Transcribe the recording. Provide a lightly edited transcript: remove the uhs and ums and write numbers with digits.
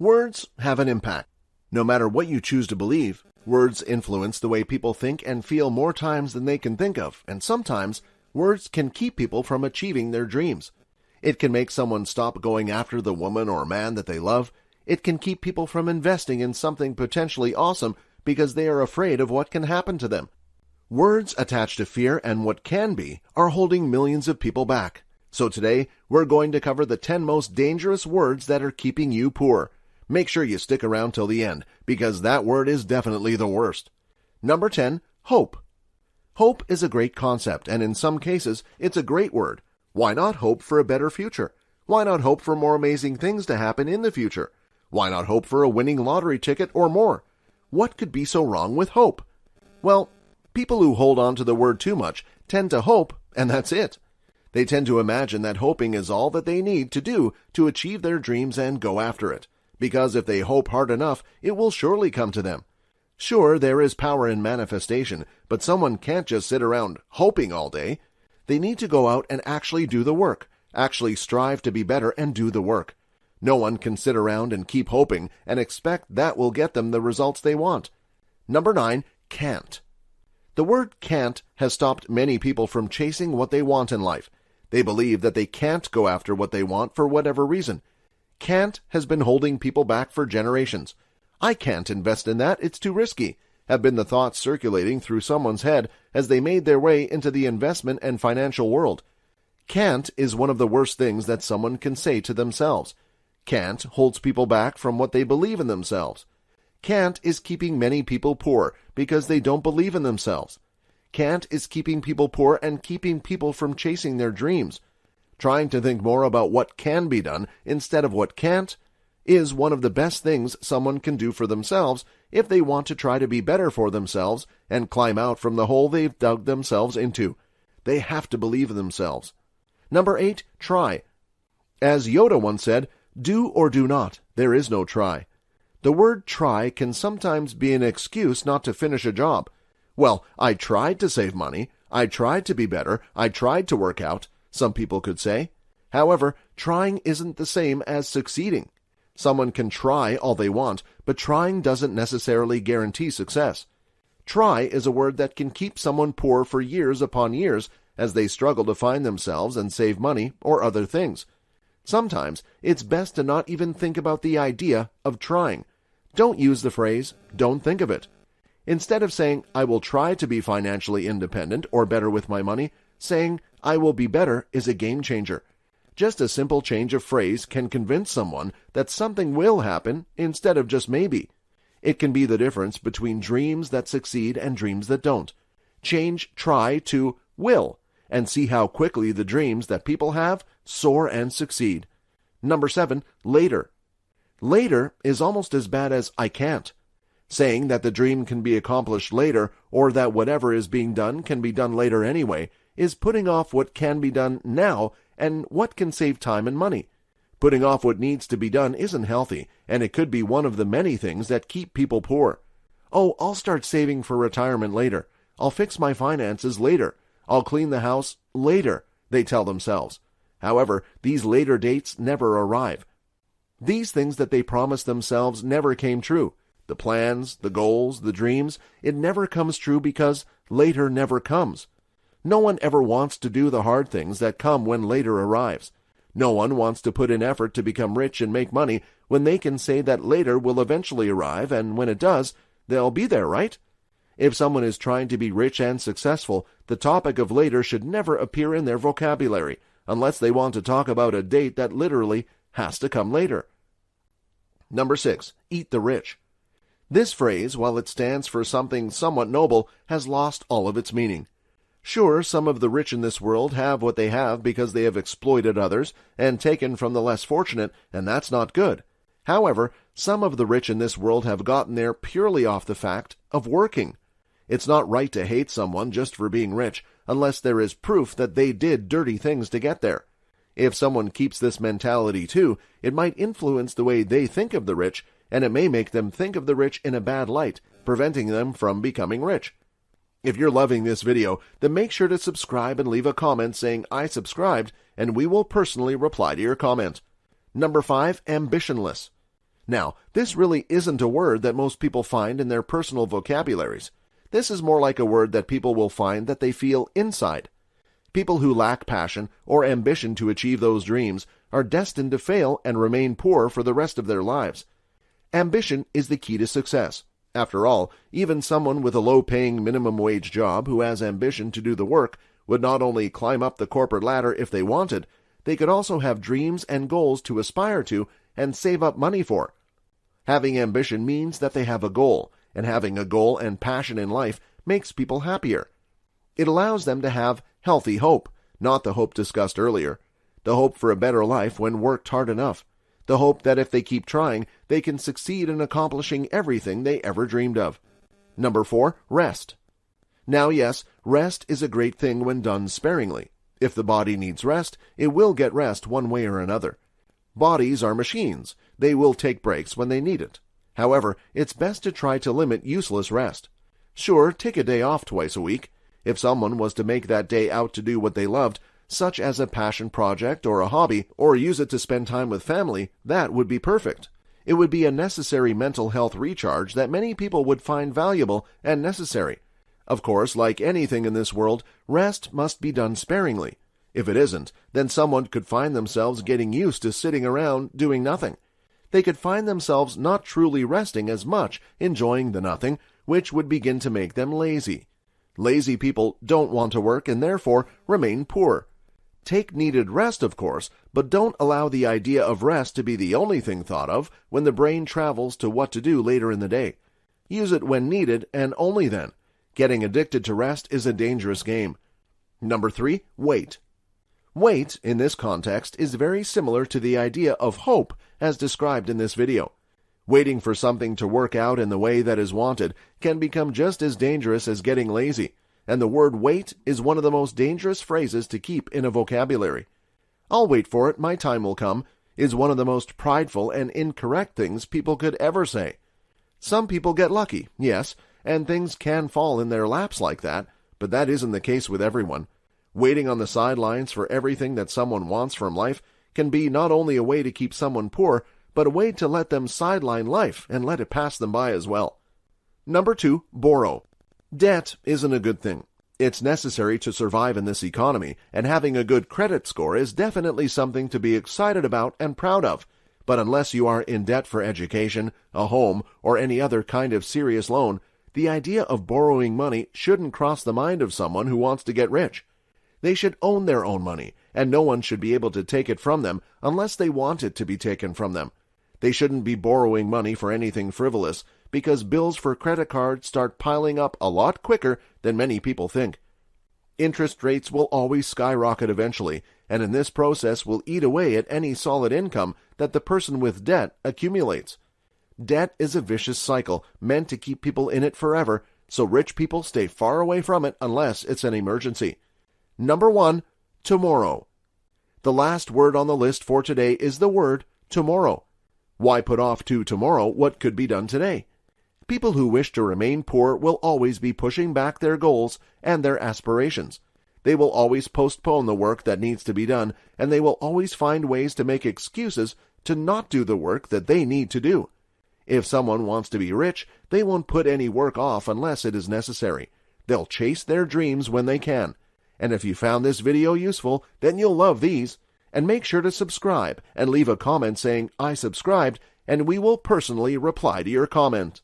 Words have an impact. No matter what you choose to believe, words influence the way people think and feel more times than they can think of, and sometimes words can keep people from achieving their dreams. It can make someone stop going after the woman or man that they love. It can keep people from investing in something potentially awesome because they are afraid of what can happen to them. Words attached to fear and what can be are holding millions of people back. So today, we're going to cover the 10 most dangerous words that are keeping you poor. Make sure you stick around till the end, because that word is definitely the worst. Number 10, hope. Hope is a great concept, and in some cases, it's a great word. Why not hope for a better future? Why not hope for more amazing things to happen in the future? Why not hope for a winning lottery ticket or more? What could be so wrong with hope? Well, people who hold on to the word too much tend to hope, and that's it. They tend to imagine that hoping is all that they need to do to achieve their dreams and go after it, because if they hope hard enough, it will surely come to them. Sure, there is power in manifestation, but someone can't just sit around hoping all day. They need to go out and actually do the work, actually strive to be better and do the work. No one can sit around and keep hoping and expect that will get them the results they want. Number 9, can't. The word can't has stopped many people from chasing what they want in life. They believe that they can't go after what they want for whatever reason. Can't has been holding people back for generations. I can't invest in that, it's too risky, have been the thoughts circulating through someone's head as they made their way into the investment and financial world. Can't is one of the worst things that someone can say to themselves. Can't holds people back from what they believe in themselves. Can't is keeping many people poor because they don't believe in themselves. Can't is keeping people poor and keeping people from chasing their dreams. Trying to think more about what can be done instead of what can't is one of the best things someone can do for themselves if they want to try to be better for themselves and climb out from the hole they've dug themselves into. They have to believe in themselves. Number 8, try. As Yoda once said, do or do not, there is no try. The word try can sometimes be an excuse not to finish a job. Well, I tried to save money, I tried to be better, I tried to work out, some people could say. However, trying isn't the same as succeeding. Someone can try all they want, but trying doesn't necessarily guarantee success. Try is a word that can keep someone poor for years upon years as they struggle to find themselves and save money or other things. Sometimes it's best to not even think about the idea of trying. Don't use the phrase, don't think of it. Instead of saying, I will try to be financially independent or better with my money, saying, I will be better is a game changer. Just a simple change of phrase can convince someone that something will happen instead of just maybe. It can be the difference between dreams that succeed and dreams that don't. Change try to will and see how quickly the dreams that people have soar and succeed. Number 7, later. Later is almost as bad as I can't. Saying that the dream can be accomplished later or that whatever is being done can be done later anyway is putting off what can be done now and what can save time and money. Putting off what needs to be done isn't healthy, and it could be one of the many things that keep people poor. Oh, I'll start saving for retirement later. I'll fix my finances later. I'll clean the house later, they tell themselves. However, these later dates never arrive. These things that they promised themselves never came true. The plans, the goals, the dreams, it never comes true because later never comes. No one ever wants to do the hard things that come when later arrives. No one wants to put in effort to become rich and make money when they can say that later will eventually arrive, and when it does, they'll be there, right? If someone is trying to be rich and successful, the topic of later should never appear in their vocabulary, unless they want to talk about a date that literally has to come later. Number 6, eat the rich. This phrase, while it stands for something somewhat noble, has lost all of its meaning. Sure, some of the rich in this world have what they have because they have exploited others and taken from the less fortunate, and that's not good. However, some of the rich in this world have gotten there purely off the fact of working. It's not right to hate someone just for being rich unless there is proof that they did dirty things to get there. If someone keeps this mentality too, it might influence the way they think of the rich, and it may make them think of the rich in a bad light, preventing them from becoming rich. If you're loving this video, then make sure to subscribe and leave a comment saying I subscribed, and we will personally reply to your comment. Number 5, ambitionless. Now, this really isn't a word that most people find in their personal vocabularies. This is more like a word that people will find that they feel inside. People who lack passion or ambition to achieve those dreams are destined to fail and remain poor for the rest of their lives. Ambition is the key to success. After all, even someone with a low-paying minimum wage job who has ambition to do the work would not only climb up the corporate ladder if they wanted, they could also have dreams and goals to aspire to and save up money for. Having ambition means that they have a goal, and having a goal and passion in life makes people happier. It allows them to have healthy hope, not the hope discussed earlier, the hope for a better life when worked hard enough, the hope that if they keep trying, they can succeed in accomplishing everything they ever dreamed of. Number 4, rest. Now yes, rest is a great thing when done sparingly. If the body needs rest, it will get rest one way or another. Bodies are machines. They will take breaks when they need it. However, it's best to try to limit useless rest. Sure, take a day off twice a week. If someone was to make that day out to do what they loved, such as a passion project or a hobby, or use it to spend time with family, that would be perfect. It would be a necessary mental health recharge that many people would find valuable and necessary. Of course, like anything in this world, rest must be done sparingly. If it isn't, then someone could find themselves getting used to sitting around doing nothing. They could find themselves not truly resting as much, enjoying the nothing, which would begin to make them lazy. Lazy people don't want to work and therefore remain poor. Take needed rest, of course, but don't allow the idea of rest to be the only thing thought of when the brain travels to what to do later in the day. Use it when needed and only then. Getting addicted to rest is a dangerous game. Number 3, wait. Wait, in this context, is very similar to the idea of hope as described in this video. Waiting for something to work out in the way that is wanted can become just as dangerous as getting lazy, and the word wait is one of the most dangerous phrases to keep in a vocabulary. "I'll wait for it, my time will come," is one of the most prideful and incorrect things people could ever say. Some people get lucky, yes, and things can fall in their laps like that, but that isn't the case with everyone. Waiting on the sidelines for everything that someone wants from life can be not only a way to keep someone poor, but a way to let them sideline life and let it pass them by as well. Number 2, borrow. Debt isn't a good thing. It's necessary to survive in this economy, and having a good credit score is definitely something to be excited about and proud of. But unless you are in debt for education, a home, or any other kind of serious loan, the idea of borrowing money shouldn't cross the mind of someone who wants to get rich. They should own their own money, and no one should be able to take it from them unless they want it to be taken from them. They shouldn't be borrowing money for anything frivolous, because bills for credit cards start piling up a lot quicker than many people think. Interest rates will always skyrocket eventually, and in this process will eat away at any solid income that the person with debt accumulates. Debt is a vicious cycle meant to keep people in it forever, so rich people stay far away from it unless it's an emergency. Number 1, tomorrow. The last word on the list for today is the word tomorrow. Why put off to tomorrow what could be done today? People who wish to remain poor will always be pushing back their goals and their aspirations. They will always postpone the work that needs to be done, and they will always find ways to make excuses to not do the work that they need to do. If someone wants to be rich, they won't put any work off unless it is necessary. They'll chase their dreams when they can. And if you found this video useful, then you'll love these. And make sure to subscribe and leave a comment saying, "I subscribed," and we will personally reply to your comment.